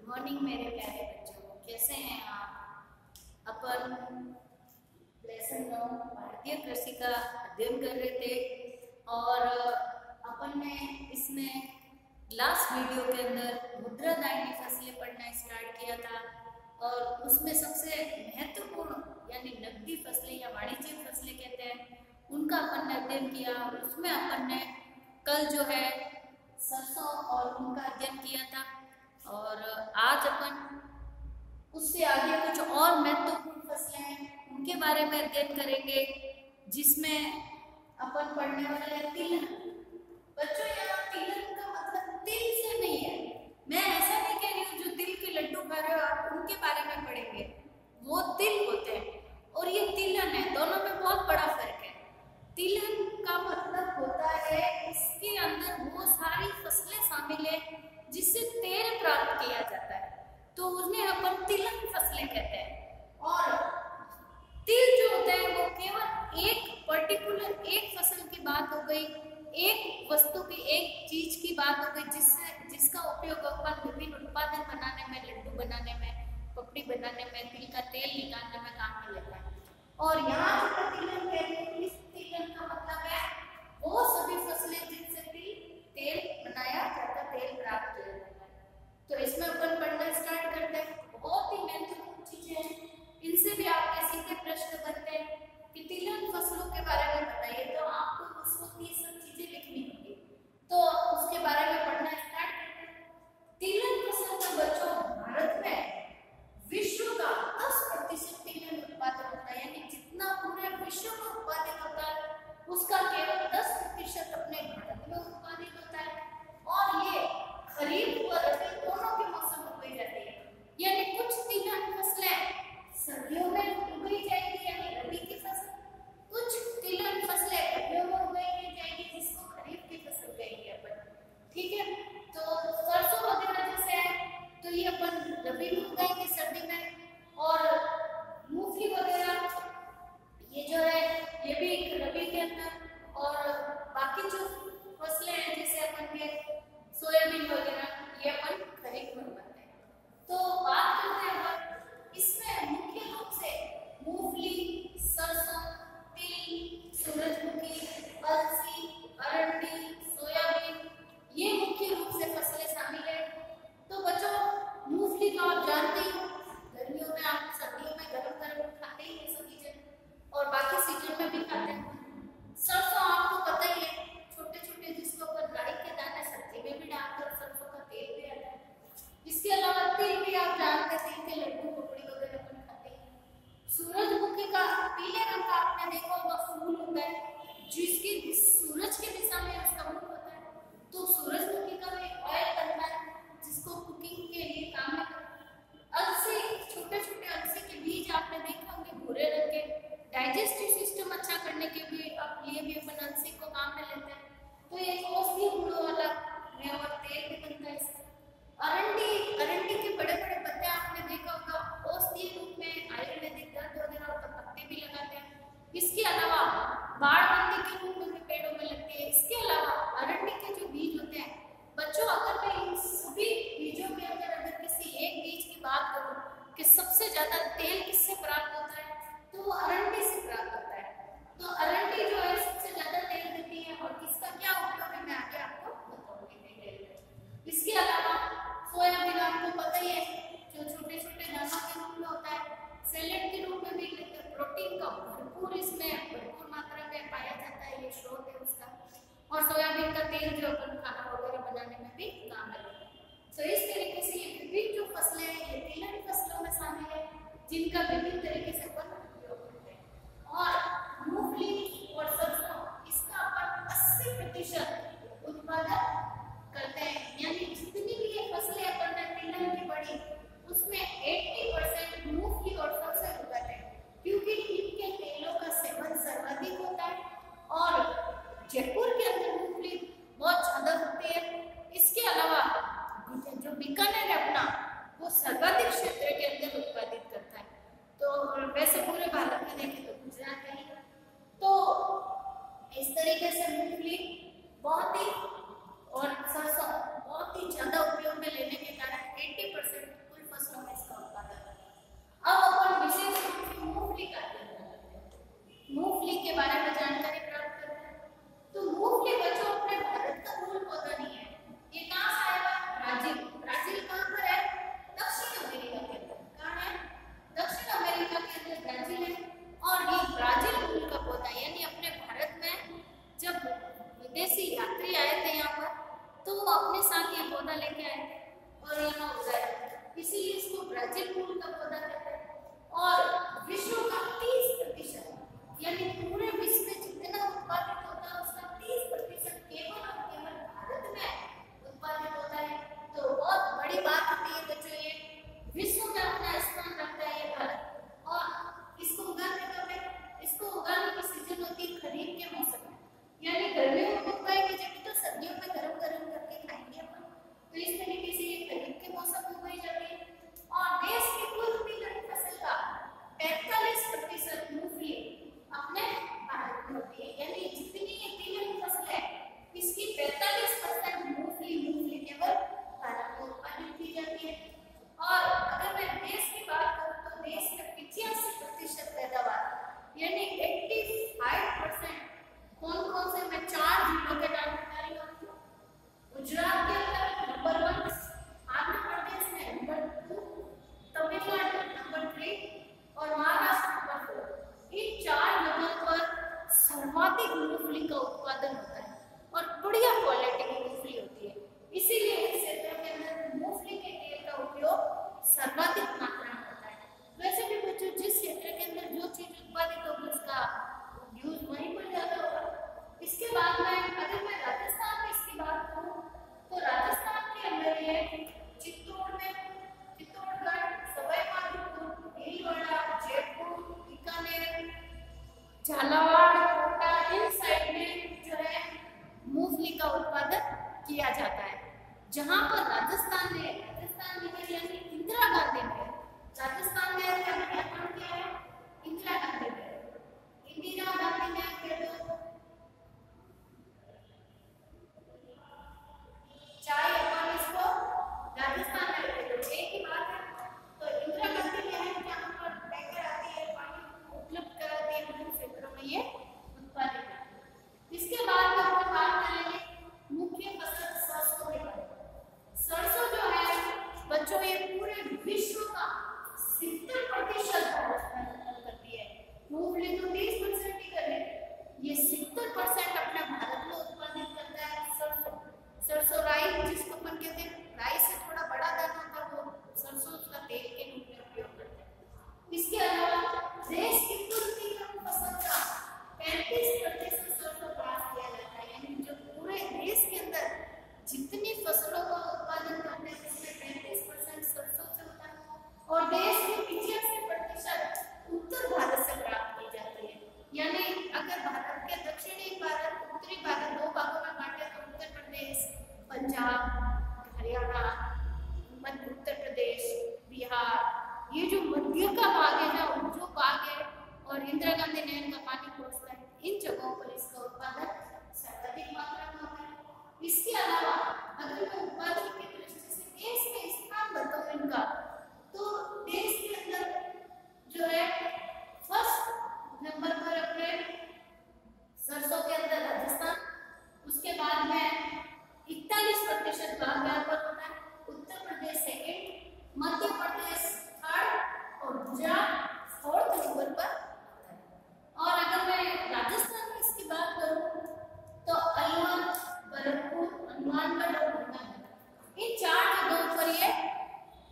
Morning मेरे प्यारे बच्चों, कैसे हैं आप। अपन लेसन 9 भारतीय कृषि का अध्ययन कर रहे थे और अपन ने इसमें लास्ट वीडियो के अंदर मुद्रादायनी फसलें पढ़ना स्टार्ट किया था और उसमें सबसे महत्वपूर्ण यानी नकदी फसलें या वाणिज्यिक फसलें कहते हैं उनका अपन ने अध्ययन किया। और उसमें अपन ने कल जो है सरसों और उनका अध्ययन किया था और आज अपन उससे आगे कुछ और महत्वपूर्ण फसलें हैं उनके बारे में अध्ययन करेंगे, जिसमें अपन पढ़ने वाले हैं तिलहन। बच्चों, यहाँ तिलहन का मतलब तिल से नहीं है। मैं ऐसा नहीं कह रही हूँ जो तिल के लड्डू खा रहे हो आप उनके बारे में पढ़ेंगे, वो तिल होते हैं और ये तिलहन है, दोनों में बहुत बड़ा फर्क है। तिलहन का मतलब होता है इसके अंदर वो सारी फसलें शामिल है जिससे तेल प्राप्त किया जाता है, तो उन्हें अपन तिलहन फसलें कहते हैं। और तिल जो होता है वो केवल एक पर्टिकुलर एक फसल की बात हो गई, एक वस्तु की एक चीज की बात हो गई जिसका उपयोग अपन विभिन्न उत्पादन बनाने में, लड्डू बनाने में, पपड़ी बनाने में, तिल का तेल निकालने में काम में लेता है। और यहाँ जो तिलहन है, इस तिलहन का मतलब है वो सभी फसलें जिनसे तेल बनाया जाता, तेल प्राप्त किया जाता है। तो इसमें अपन पढ़ना स्टार्ट करते हैं। बहुत ही महत्वपूर्ण चीजें हैं, इनसे भी आपके सीधे प्रश्न बनते हैं कि तिलहन फसलों के बारे में बताइए, तो आपको उस वक्त ये सब चीजें लिखनी होगी, तो उसके बारे में पढ़ना स्टार्ट करते हैं। तिलहन फसल का बच्चों भारत में विश्व का 10% तिलहन उत्पादन होता है, यानी जितना पूरे विश्व में उत्पादित होता है उसका केवल 10% अपने भारत में उत्पादित होता है। और ये खरीफ और रबी दोनों के मौसम में उगाई जाती है, यानी कुछ तिलहन फसलें सर्दियों में उगाई जाएगी यानी रबी की फसल, कुछ तिलहन फसलें गर्मियों में उगाई जाएगी जिसको खरीफ की फसल कहेंगे अपन। ठीक है, तो सरसों वगैरह जैसे है तो ये अपन रबी में उगाएंगे सर्दी में, और मूंगफली वगैरह ये जो है ये भी रबी के अंदर, और बाकी जो फसलें हैं जैसे अपन के सोयाबीन वगैरह ये अपन खरीफ में उगाते हैं। तो बात करते हैं अपन इसमें मुख्य रूप से मूंगफली, सरसों, तिल, सूरजमुखी, अलसी, अरंडी, सोयाबीन ये मुख्य रूप से फसलें शामिल है। तो बच्चों, मूंगफली तो आप जानते ही हो, गर्मियों में आप सर्दियों में गरम गरम खाते ही ये सब चीजें, और बाकी सीजन में भी खाते हैं। सरसों आपको पता ही है, छोटे छोटे जिसको अपन राई के दाने सब्जी में भी डालकर सरसों का तेल भी आता है। इसके अलावा तिल भी आप जानते हैं, तिल के लड्डू, पपड़ी वगैरह अपन खाते हैं। सूरजमुखी का पीले रंग का आपने देखा होगा फूल होता है जिसकी सूरज की दिशा में उसका मुख होता है, तो सूरजमुखी का भी ऑयल बनता है जिसको कुकिंग के लिए काम में। अलसी, छोटे छोटे अलसी के बीज आपने देखे होंगे भूरे रंग के, डाइजेस्टिव सिस्टम अच्छा करने के लिए भी अपन अलसी को काम में लेते हैं, तो ये औषधीय गुणों वाला मेवा तेल भी बनता है इससे। अरंडी के बड़े बड़े पत्ते आपने देखा होगा, औषधीय रूप में आयुर्वेदिक दर्द वगैरह होता पत्ते भी लगाते हैं। इसके अलावा बाड़बंदी के रूप में भी पेड़ों में लगती है। इसके अलावा अरंडी के जो बीज होते हैं बच्चों, अगर मैं इन सभी बीजों के अंदर अगर किसी एक बीज की बात करूं कि सबसे ज्यादा तेल किससे प्राप्त होता है, तो वो अरंडी से प्राप्त होता है। तो अरंडी जो है सबसे ज्यादा तेल देती है और किसका क्या उपयोग है मैं आगे आपको बताऊंगी। इसके अलावा सोयाबीन आपको पता ही है, जो छोटे छोटे दानों के रूप में होता है, सैलेड के रूप में भी लेते हैं, प्रोटीन का भरपूर मात्रा में पाया जाता है, ये स्रोत है उसका। और सोयाबीन का तेल जो अपन खाना वगैरह बनाने में भी काम लगता है। तो इस तरीके से ये विभिन्न जो फसलें हैं ये तिलहन फसलों में शामिल है जिनका विभिन्न तरीके से अपन उपयोग करते हैं। और मूंगफली और सरसों इसका अपन 80% उत्पादन करते हैं, यानी जितनी भी ये फसलें अपन ने तिलहन की पढ़ी उसमें 80% मूंगफली और सरसों उगाते हैं, क्योंकि इनके तेलों का सेवन सर्वाधिक होता है और जयपुर के अंदर मूंगफली बहुत ज्यादा होती है। इसके अलावा जो बीकानेर है अपना, वो सर्वाधिक क्षेत्र के अंदर उत्पादित करता है। तो वैसे पूरे भारत में देखें तो गुजरात है। तो इस तरीके से मूंगफली बहुत ही और सरसों बहुत ही ज्यादा उपयोग में लेने के कारण 80% विदेशी यात्री आए थे यहाँ पर, तो वो अपने साथ ये पौधा लेके आए थे और यहाँ उगाया, इसीलिए इसको ब्राजील फूल का पौधा कहते हैं। और विश्व का 30% यानी पूरे विश्व में जितना उत्पादित होता है उसका 30% केवल और केवल भारत में उत्पादित होता है। तो बहुत बड़ी बात होती है बच्चों, ये विश्व में अपना स्थान रखता है ये भारत। और इसको उगाने कब है? इसको उगाने की सीजन होती है खरीफ के मौसम में, यानी गर्मियों में उगाएंगे जब तो सर्दियों में गरम गरम करके खाएंगे अपन। तो इस तरीके से ये खरीफ के मौसम में उगाई जाती है। और देश की कुल तिलहन फसल का 45% मूंगफली अपने भारत में होती है, यानी जितनी ये तिलहन फसल है इसकी 45% मूंगफली केवल भारत में उत्पादित की जाती है। और अगर मैं देश की बात करूं तो देश में 85% पैदावार यानी 85% कौन कौन से, मैं 4 जिलों के नाम बता रही हूँ। गुजरात के अंदर नंबर 1, आंध्र प्रदेश में नंबर 2, तमिलनाडु नंबर 3 और महाराष्ट्र नंबर 4। इन 4 जगहों पर सर्वाधिक मूंगफली का उत्पादन होता है और बढ़िया क्वालिटी की मूंगफली होती है। इसीलिए इस क्षेत्र के अंदर मूंगफली के तेल का उपयोग सर्वाधिक मात्रा में होता है। वैसे भी बच्चों, जिस क्षेत्र के अंदर जो चीज उत्पादित होगी उसका यूज वहीं पर ज्यादा होगा। इसके बाद में अगर मैं राजस्थान में इसकी बात करूं तो राजस्थान के अंदर ये चित्तौड़गढ़, सवाई माधोपुर, भीलवाड़ा, जयपुर, बीकानेर, झालावाड़, कोटा, इन साइड में जो है मूंगफली का उत्पादन किया जाता है। जहां पर राजस्थान में यानी इंदिरा गांधी ने राजस्थान में क्या किया है? इंदिरा गांधी ने चाय अपन इसको राजस्थान में रखते हैं, एक ही बात है। तो इंदिरा गांधी ने जहाँ पर टैंकर आती है, पानी उपलब्ध कराती है, उन क्षेत्रों में ये उत्पादित है। इसके बाद में हम बात करेंगे मुख्य फसल सरसों के बारे में। सरसों जो है बच्चों, ये पूरे विश्व का 70% उत्पादन करती है। मूंगफली तो 30% ही करे, ये 70% अपने भारत में उत्पादित करता है। सरसों राई जिसको अपन कहते हैं, राई से थोड़ा बड़ा दाना होता है, वो सरसों का तेल के रूप में उपयोग करते हैं। इसके अलावा देश की कुल तिलहन फसल का 35% सरसों प्राप्त किया जाता है, यानी जो पूरे देश के अंदर जितनी फसलों का उत्पादन करते हैं उसमें 35% सरसों से होता है। और देश के 85% उत्तर भारत से प्राप्त की जाती है। यानी अगर भारत के दक्षिणी भारत, उत्तरी भारत 2 भागों में बांटे तो उत्तर प्रदेश, पंजाब, हरियाणा, मध्य उत्तर प्रदेश, बिहार, ये जो मध्य का भाग है ना, जो भाग है और इंदिरा गांधी नहर का पानी पहुंचता है, इन जगहों पर इसका उत्पादन सर्वाधिक मात्रा में होता है। इसके अलावा अगर मैं उत्पादन की दृष्टि से देश में स्थान बताऊं इनका, तो देश के अंदर जो है फर्स्ट नंबर पर अपने सरसों के अंदर राजस्थान, उसके बाद में 41% भाग यहाँ पर होता है, उत्तर प्रदेश सेकंड, मध्य प्रदेश थर्ड और गुजरात 4th नंबर पर होता है। और अगर मैं राजस्थान में इसकी बात करूं तो अलवर, भरतपुर, हनुमानगढ़ और गंगानगर, इन 4 जगहों पर ये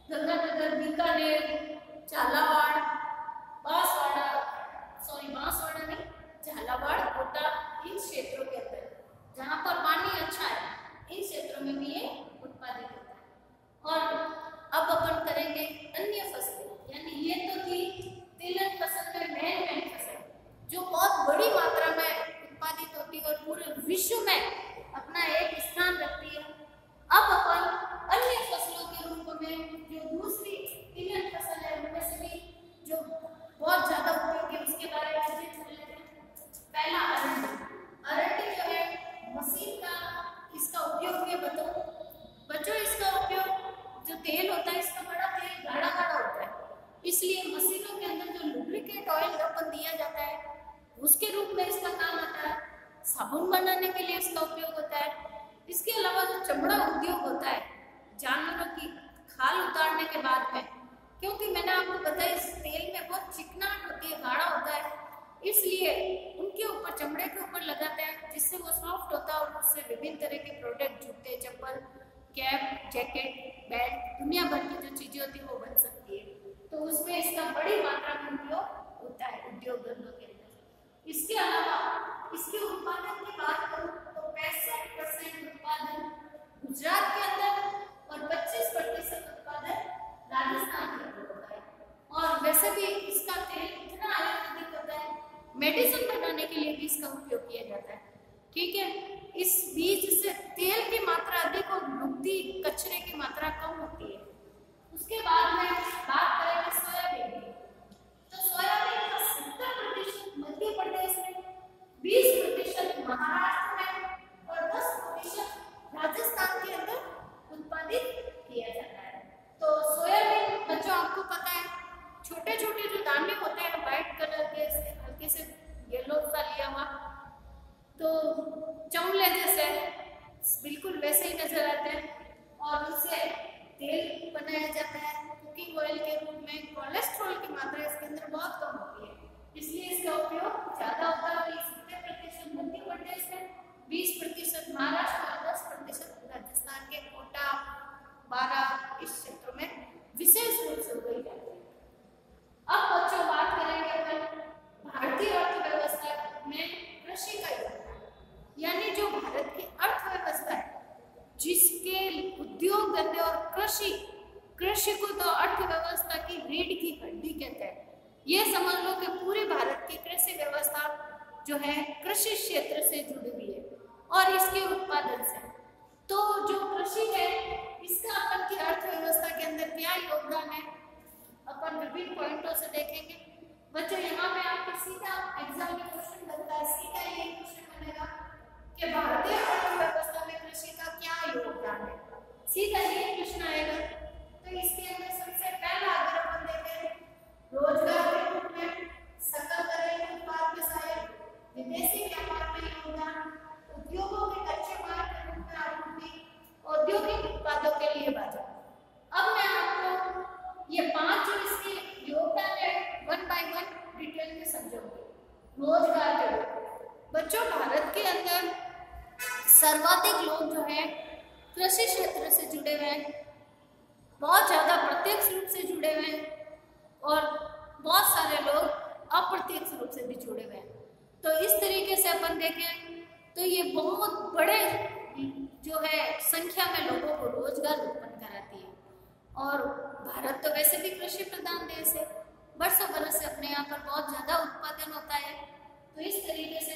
गंगानगर, बीकानेर, झालावाड़, बांसवाड़ा नहीं, झालावाड़, कोटा, इन क्षेत्रों के अंदर जहाँ पर पानी अच्छा है, इन क्षेत्रों में भी ये उत्पादित होता है। और अब अपन करेंगे अन्य फसलें, यानी ये तो थी तिलहन फसल में मेन फसल जो बहुत बड़ी मात्रा में उत्पादित होती है और पूरे विश्व में अपना एक स्थान रखती है। अब अपन अन्य फसलों के रूप में जो दूसरी तिलहन फसल है उनमें से भी जो बहुत ज्यादा उपयोगी है उसके बारे में जान लेते हैं। पहला अरंडी जो है मशीन का, इसका उपयोग मैं बताऊं बच्चों, इसका उपयोग जो तेल होता है इसका बड़ा तेल गाढ़ा होता है, इसलिए मशीनों के अंदर जो लुब्रिकेट ऑयल अपन दिया जाता है उसके रूप में इसका काम आता है। साबुन बनाने के लिए इसका उपयोग होता है। इसके अलावा जो चमड़ा उद्योग होता है, जानवरों की खाल उतारने के बाद में, क्योंकि मैंने आपको बताया इस तेल में बहुत चिकनाहट होती है, गाढ़ा होता है, इसलिए उनके ऊपर, चमड़े के ऊपर लगाते हैं जिससे वो सॉफ्ट होता है और से विभिन्न तरह के प्रोडक्ट, जूते, चप्पल, कैप, जैकेट, बेल्ट, दुनिया भर की जो चीजें होती है वो बन सकती है। तो उसमें इसका बड़ी मात्रा में उपयोग होता है उद्योग धंधों के अंदर। इसके अलावा इसके उत्पादन की बात करूं तो 65% उत्पादन गुजरात के अंदर और 25% उत्पादन राजस्थान के अंदर होता है। और वैसे भी इसका तेल इतना आयुर्वेदिक होता है, मेडिसिन बनाने के लिए भी इसका उपयोग किया जाता है। ठीक है, इस बीज से तेल की मात्रा अधिक और लुगदी कचरे की मात्रा कम होती है। उसके बाद में बात करेंगे सोयाबीन की। तो सोयाबीन का 70% मध्य प्रदेश में, 20% महाराष्ट्र में और 10% राजस्थान के अंदर उत्पादित किया जाता है। तो सोयाबीन बच्चों आपको पता है छोटे छोटे जो दाने होते हैं व्हाइट कलर के, हल्के से येलो सा लिया हुआ, तो चमले जैसे बिल्कुल वैसे ही नजर आते हैं और उससे तेल बनाया जाता है कुकिंग ऑयल के रूप में। कोलेस्ट्रॉल की मात्रा इसके अंदर बहुत कम होती है, इसलिए इसका उपयोग ज्यादा होता है। 70% मध्य प्रदेश में, 20% महाराष्ट्र और 10% राजस्थान के कोटा, बारा इस क्षेत्रों में विशेष रूप से उगाई जाती है। अब बच्चों बात करेंगे अपन भारतीय अर्थव्यवस्था में कृषि का योगदान, यानी जो भारत की अर्थव्यवस्था है जिसके उद्योग धंधे और कृषि को तो अर्थव्यवस्था की रीढ़ की हड्डी कहते हैं। ये समझ लो कि पूरे भारत की कृषि व्यवस्था जो है कृषि क्षेत्र से जुड़ी हुई है और इसके उत्पादन से। तो जो कृषि है इसका अपन की अर्थव्यवस्था के अंदर क्या योगदान है अपन विभिन्न पॉइंटों से देखेंगे। बच्चों यहाँ पे आपके सीधा एग्जाम में क्वेश्चन बनता है, सीधा ये क्वेश्चन बनेगा कि भारतीय अर्थव्यवस्था में कृषि का क्या योगदान है, सीधा ये प्रश्न आएगा। तो इसके अंदर सबसे पहला अगर अपन देखें रोजगार के रूप में सकल घरेलू उत्पाद में सहायक, विदेशी व्यापार में योगदान, उद्योगों के कच्चे माल के रूप में आपूर्ति, औद्योगिक उत्पादों के लिए बाजार। अब मैं आपको ये 5 जो इसके योगदान है 1 बाय 1 डिटेल में समझाऊंगी। रोजगार के रूप बच्चों भारत के अंदर सर्वाधिक लोग जो है कृषि क्षेत्र से जुड़े हुए हैं, बहुत ज्यादा प्रत्यक्ष रूप से जुड़े हुए हैं और बहुत सारे लोग अप्रत्यक्ष रूप से भी जुड़े हुए हैं। तो इस तरीके से अपन देखें तो ये बहुत बड़े जो है संख्या में लोगों को रोजगार उत्पन्न कराती है। और भारत तो वैसे भी कृषि प्रधान देश है, वर्षों बरस से अपने यहाँ पर बहुत ज्यादा उत्पादन होता है। तो इस तरीके से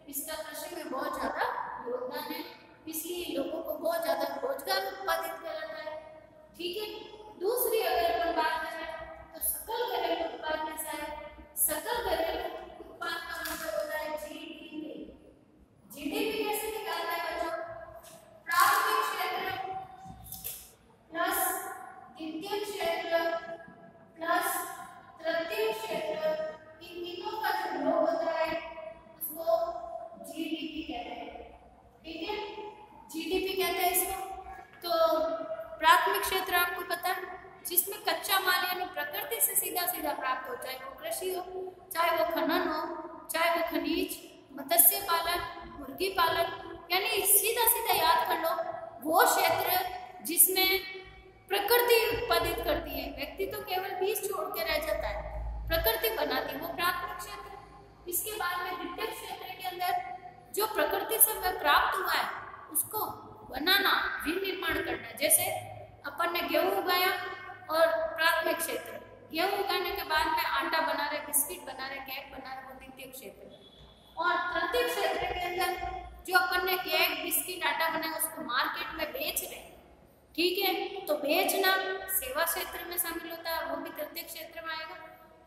इसका कृषि में बहुत ज्यादा योगदान है, इसलिए लोगों को बहुत ज्यादा रोजगार उत्पादित कराता है। ठीक है, दूसरी अगर अपन बात करें तो सकल घरेलू उत्पाद में से सकल घरेलू उत्पाद का मतलब होता है जीडीपी। जीडीपी कैसे निकालना है बच्चों? प्राथमिक क्षेत्र प्लस द्वितीय क्षेत्र प्लस तृतीय क्षेत्र, इन तीनों का जो योग होता है उसको जीडीपी कहते हैं। ठीक है, जीडीपी कहते हैं इसको। तो प्राथमिक क्षेत्र आपको पता है जिसमें कच्चा माल यानी प्रकृति से सीधा सीधा प्राप्त हो, चाहे वो कृषि हो, चाहे वो खनन हो, चाहे वो खनिज, मत्स्य पालन, मुर्गी पालन, यानी सीधा सीधा याद कर लो वो क्षेत्र जिसमें प्रकृति उत्पादित करती है, व्यक्ति तो केवल बीज छोड़ के रह जाता है, प्रकृति बनाती है, वो प्राथमिक क्षेत्र। इसके बाद में द्वितीय क्षेत्र के अंदर जो प्रकृति से प्राप्त हुआ है उसको बनाना, विनिर्माण करना। जैसे अपन ने गेहूं उगाया और प्राथमिक क्षेत्र, गेहूं उगाने के बाद में आटा बना रहे, बिस्किट बना रहे, केक बना रहे, वो द्वितीय क्षेत्र। और तृतीय क्षेत्र के अंदर जो अपन ने केक, बिस्किट, आटा बनाया उसको मार्केट में बेच रहे। ठीक है, तो बेचना सेवा क्षेत्र में शामिल होता है, वो भी तृतीय क्षेत्र में आएगा।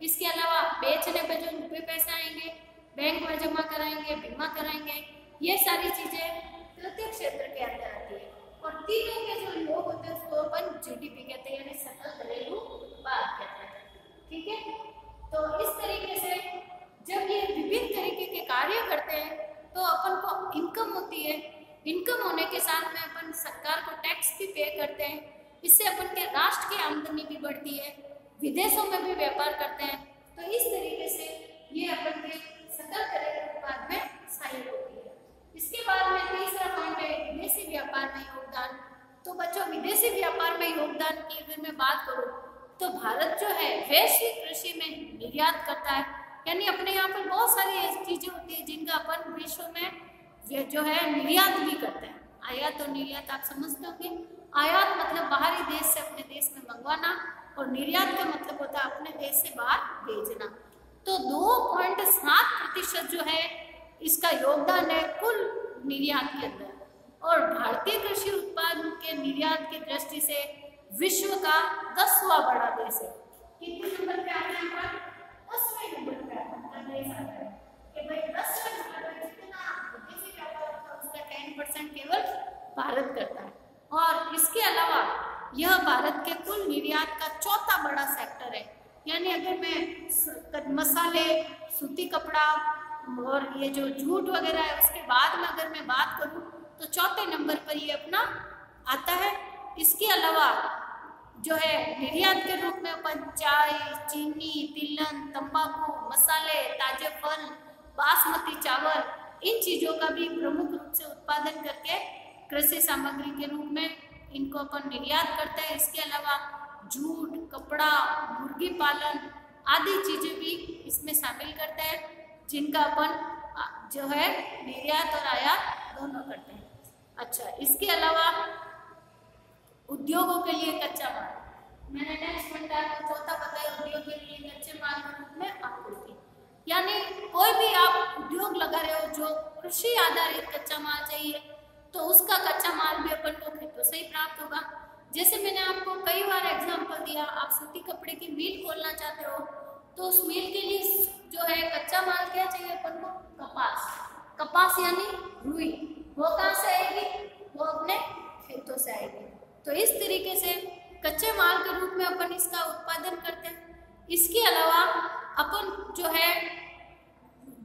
इसके अलावा बेचने पे जो रुपए पैसे आएंगे, बैंक में जमा कराएंगे, बीमा कराएंगे, ये सारी चीजें तृतीय क्षेत्र के अंदर आती है। और तीनों के जो योग होते हैं उसको अपन जीडीपी कहते हैं, यानी सकल घरेलू उत्पाद कहते हैं। ठीक है, तो इस तरीके से जब ये विभिन्न तरीके के कार्य करते हैं तो अपन को इनकम होती है। इनकम होने के साथ में अपन सरकार को टैक्स भी पे करते हैं, इससे अपन के राष्ट्र की आमदनी भी बढ़ती है, विदेशों में भी व्यापार करते हैं। तो इस तरीके से ये अपन के सकल घरेलू उत्पाद में सहायक होती है। इसके बाद में तीसरा पॉइंट है व्यापार में योगदान। तो बच्चों विदेशी व्यापार में योगदान की अगर मैं बात करूं तो भारत जो है वैश्विक कृषि में निर्यात करता है, यानी अपने यहाँ पर बहुत सारी ऐसी चीजें होती है जिनका अपन विश्व में जो है निर्यात भी करते हैं। आयात और निर्यात आप समझते होंगे। आयात मतलब बाहरी देश से अपने देश में मंगवाना और निर्यात का मतलब होता है अपने देश से बाहर भेजना। तो 2.7% जो है इसका योगदान है कुल निर्यात के अंदर, और भारतीय कृषि उत्पाद के निर्यात की दृष्टि से विश्व का 10वां बड़ा देश है। कितने नंबर पे आता है? 10वें नंबर पे देश आता है कि भाई 10वें नंबर पे जितना विदेशी व्यापार होता है उसका 10% केवल भारत करता है। और इसके अलावा यह भारत के कुल निर्यात का 4था बड़ा सेक्टर है। यानी अगर मैं मसाले, सूती कपड़ा और ये जो जूट वगैरह है उसके बाद में अगर मैं बात करूं तो 4थे नंबर पर ये अपना आता है। इसके अलावा जो है निर्यात के रूप में अपन चाय, चीनी, तिलहन, तंबाकू, मसाले, ताजे फल, बासमती चावल, इन चीजों का भी प्रमुख रूप से उत्पादन करके कृषि सामग्री के रूप में इनको अपन निर्यात करते हैं। इसके अलावा जूट, कपड़ा, मुर्गी पालन आदि चीजें भी इसमें शामिल करते हैं, जिनका अपन जो है निर्यात और आयात दोनों करते हैं। अच्छा, इसके अलावा उद्योगों के लिए कच्चा माल, मैंने नेक्स्ट पॉइंट आपको चौथा बताया, उद्योग के लिए कच्चे माल के रूप में आपूर्ति। यानी कोई भी आप उद्योग लगा रहे हो जो कृषि आधारित कच्चा माल चाहिए तो उसका कच्चा माल भी अपन को खेतों से ही प्राप्त होगा। जैसे मैंने आपको कई बार एग्जांपल दिया, आप सूती कपड़े की मिल खोलना चाहते हो तो उस मिल के लिए जो है कच्चा माल क्या चाहिए अपन को? कपास। कपास यानी रुई, वो कहाँ से आएगी? वो अपने खेतों से आएगी। तो इस तरीके से कच्चे माल के रूप में अपन इसका उत्पादन करते हैं। इसके अलावा अपन जो है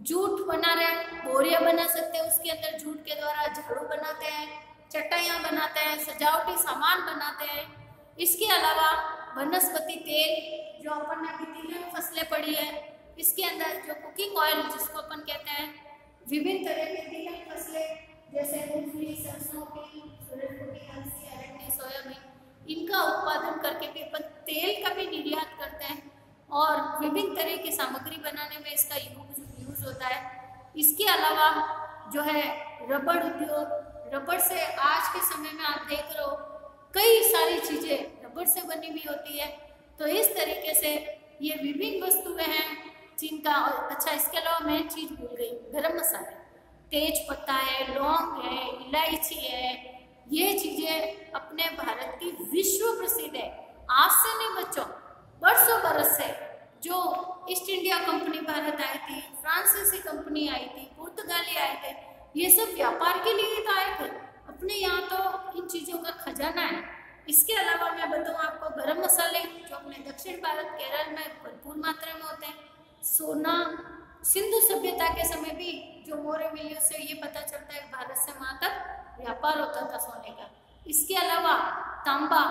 जूट बना रहे हैं, बोरियां बना सकते हैं, उसके अंदर जूट के द्वारा झाड़ू बनाते हैं, चटाइयाँ बनाते हैं, सजावटी सामान बनाते हैं। इसके अलावा वनस्पति तेल जो अपन ने अभी तिलहन फसलें पड़ी है, इसके अंदर जो कुकिंग ऑयल जिसको अपन कहते हैं, विभिन्न तरह के तिलहन फसलें जैसे मूंगफली, सरसों की, सूरजमुखी, अलसी, अरंडी, सोयाबीन, इनका उत्पादन करके भी अपन तेल का भी निर्यात करते हैं और विभिन्न तरह की सामग्री बनाने में इसका यूज होता है। इसके अलावा जो है रबड़ उद्योग, रबड़ से आज के समय में आप देख रहे हो कई सारी चीजें रबड़ से बनी हुई होती है। तो इस तरीके से ये विभिन्न वस्तुएं हैं जिनका, अच्छा इसके अलावा मैं चीज भूल गई, गरम मसाला, तेज पत्ता है, लौंग है, इलायची है, ये चीजें अपने भारत की विश्व प्रसिद्ध है। आज से नहीं बच्चों, बरसों बरस से जो ईस्ट इंडिया कंपनी भारत आई थी, फ्रांसीसी कंपनी आई थी, पुर्तगाली आए थे, ये सब व्यापार के लिए तो आए थे। अपने यहाँ तो इन चीजों का खजाना है। इसके अलावा मैं बताऊँ आपको, गरम मसाले जो अपने दक्षिण भारत केरल में भरपूर मात्रा में होते हैं। सोना, सिंधु सभ्यता के समय भी जो मौर्य मिलियों से ये पता चलता है भारत से वहां तक व्यापार होता था सोने का। इसके अलावा तांबा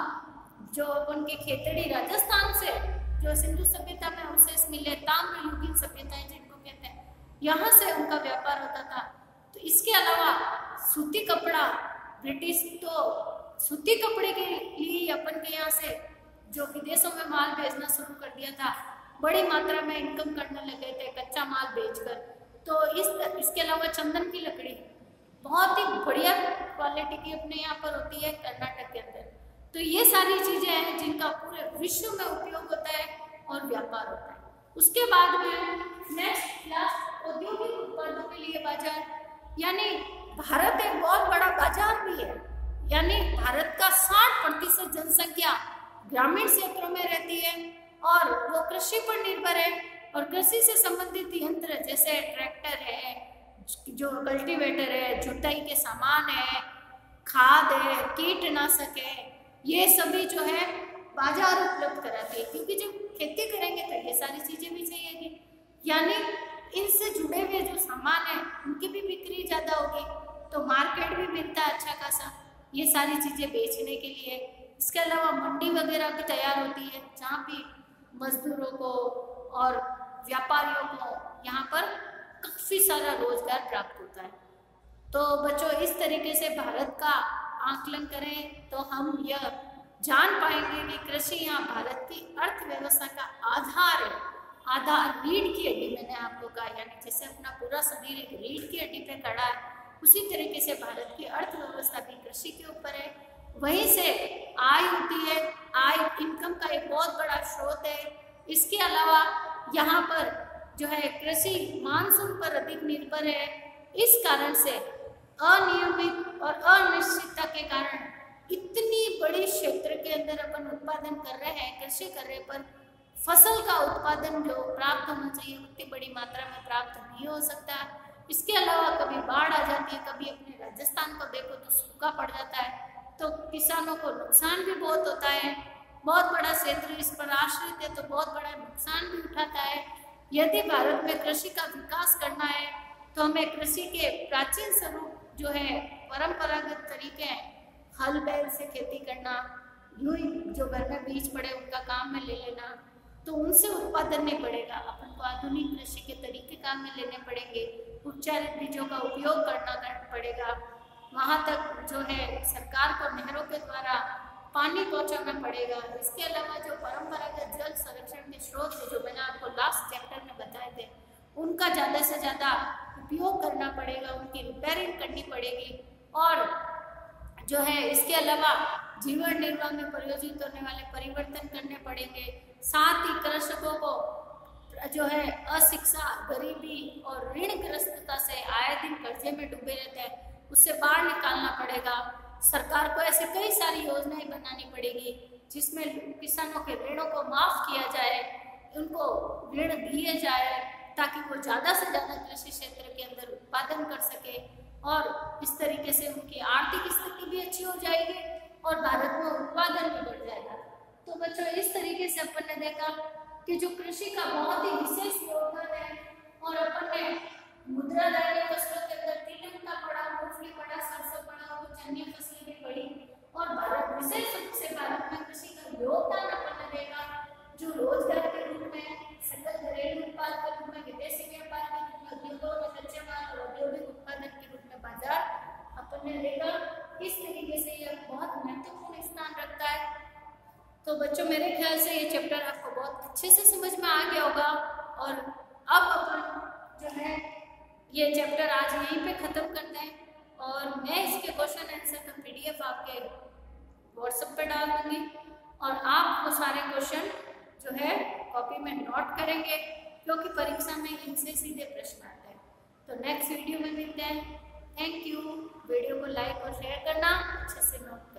जो उनके खेतड़ी राजस्थान से जो सिंधु सभ्यता में अवशेष मिले, ताम्रयुगीन सभ्यताएं जिनको कहते हैं, यहाँ से उनका व्यापार होता था। तो इसके अलावा सूती कपड़ा, ब्रिटिश तो सूती कपड़े के लिए अपन के यहाँ से जो विदेशों में माल भेजना शुरू कर दिया था, बड़ी मात्रा में इनकम करने लगे थे कच्चा माल बेचकर। तो इसके अलावा चंदन की लकड़ी बहुत ही बढ़िया क्वालिटी की अपने यहाँ पर होती है कर्नाटक के अंदर। तो ये सारी चीजें हैं जिनका पूरे विश्व में उपयोग होता है और व्यापार होता है। उसके बाद में नेक्स्ट क्लास औद्योगिक उत्पादों के लिए बाजार, यानी भारत एक बहुत बड़ा बाजार भी है। यानी भारत का 60% जनसंख्या ग्रामीण क्षेत्रों में रहती है और वो कृषि पर निर्भर है। और कृषि से संबंधित यंत्र जैसे ट्रैक्टर है, जो कल्टीवेटर है, जुताई के सामान है, खाद है, कीटनाशक है, ये सभी जो है बाजार उपलब्ध कराती है। क्योंकि जब खेती करेंगे तो ये सारी चीजें भी चाहिएगी, यानी इनसे जुड़े हुए जो सामान है उनकी भी बिक्री ज्यादा होगी, तो मार्केट भी मिलता है अच्छा खासा ये सारी चीजें बेचने के लिए। इसके अलावा मंडी वगैरह भी तैयार होती है जहाँ भी मजदूरों को और व्यापारियों को यहाँ पर काफी सारा रोजगार प्राप्त होता है। तो बच्चों, इस तरीके से भारत का आकलन करें तो हम यह जान पाएंगे कि कृषि यहाँ भारत की अर्थव्यवस्था का आधार है। आधार रीढ़ की हड्डी, मैंने आपको कहा, यानी जैसे अपना पूरा शरीर एक रीढ़ की हड्डी पे खड़ा है, उसी तरीके से भारत की अर्थव्यवस्था भी कृषि के ऊपर है। वहीं से आय होती है, आय इनकम का एक बहुत बड़ा स्रोत है। इसके अलावा यहाँ पर जो है कृषि मानसून पर अधिक निर्भर है। इस कारण से अनियमित और अनिश्चितता के कारण इतनी बड़ी क्षेत्र के अंदर अपन उत्पादन कर रहे हैं, कृषि कर रहे हैं, पर फसल का उत्पादन जो प्राप्त होना चाहिए उतनी बड़ी मात्रा में प्राप्त नहीं हो सकता। इसके अलावा कभी बाढ़ आ जाती है, कभी अपने राजस्थान को देखो तो सूखा पड़ जाता है, तो किसानों को नुकसान भी बहुत होता है। बहुत बड़ा क्षेत्र इस पर आश्रित है तो बहुत बड़ा नुकसान भी उठाता है। यदि भारत में कृषि का विकास करना है तो हमें कृषि के प्राचीन स्वरूप जो है परंपरागत तरीके हैं, हल बैल से खेती करना, यूं ही जो घर में बीज पड़े उनका काम में ले लेना, तो उनसे उत्पादन नहीं बढ़ेगा। अपन को आधुनिक कृषि के तरीके काम में लेने पड़ेंगे, उपचारित बीजों का उपयोग करना पड़ेगा। वहाँ तक जो है सरकार को नहरों के द्वारा पानी पहुँचाना पड़ेगा। इसके अलावा जो परंपरागत जल संरक्षण के स्रोत है, जो मैंने आपको लास्ट चैप्टर में बताए थे, उनका ज़्यादा से ज़्यादा उपयोग करना पड़ेगा, उनकी रिपेयरिंग करनी पड़ेगी। और जो है इसके अलावा जीवन निर्वाह में प्रयोजित होने वाले परिवर्तन करने पड़ेंगे। साथ ही कृषकों को जो है अशिक्षा, गरीबी और ऋणग्रस्तता से आए दिन कर्जे में डूबे रहते हैं, उससे बाहर निकालना पड़ेगा। सरकार को ऐसे कई सारी योजनाएं बनानी पड़ेगी जिसमें किसानों के ऋणों को माफ किया जाए, उनको ऋण दिए जाए ताकि वो ज़्यादा से ज़्यादा कृषि क्षेत्र के अंदर उत्पादन कर सके और इस तरीके से उनकी आर्थिक स्थिति भी अच्छी हो जाएगी और भारत में उत्पादन भी बढ़ जाएगा। तो बच्चों, इस तरीके से अपन ने देखा कि जो कृषि का बहुत ही विशेष योगदान है, और अपन ने मुद्रा धान्य फसलों के अंदर तिलहन का पड़ा, मूंगफली पड़ा, सरसों पड़ा, कुछ अन्य फसलें भी पड़ी, और भारत विशेष रूप से भारत में कृषि का योगदान अपन ने देखा, जो रोजगार के रूप में, सकल घरेलू उत्पाद के रूप में, विदेशी व्यापार के रूप में, उद्योगों में कच्चे माल और औद्योगिक उत्पादन के रूप में बाजार अपन ने देखा। इस तरीके से यह बहुत महत्वपूर्ण स्थान रखता है। तो बच्चों, मेरे ख्याल से ये चैप्टर आपको बहुत अच्छे से समझ में आ गया होगा, और अब अपन जो है ये चैप्टर आज यहीं पे ख़त्म करते हैं, और मैं इसके क्वेश्चन आंसर का PDF आपके व्हाट्सएप पे डाल दूँगी, और आप वो सारे क्वेश्चन जो है कॉपी में नोट करेंगे, क्योंकि परीक्षा में इनसे सीधे प्रश्न आते हैं। तो नेक्स्ट वीडियो में मिलते हैं। Thank you. वीडियो को लाइक और शेयर करना, अच्छे से नोट